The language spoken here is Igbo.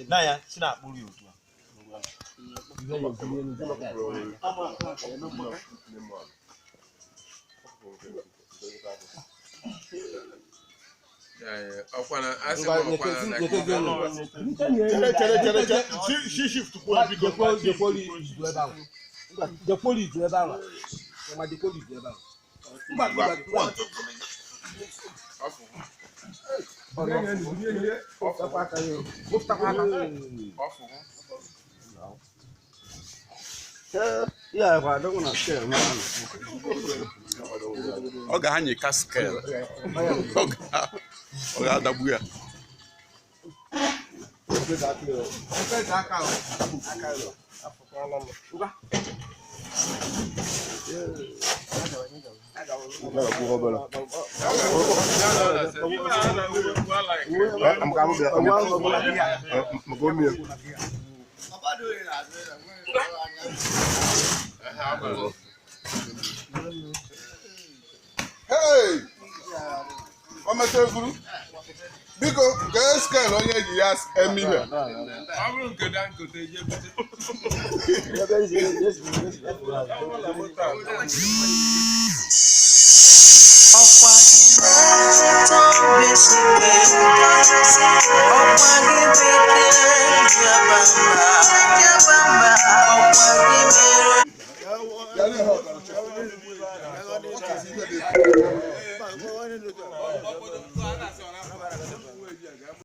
na ya si na akpụrụ ya otu Oga hanyi kaskel. Oga dabu ya. Hey! Ometefuru. Biko, ke scale onye ji ya emime. Abụrụ nke da nkote je bute.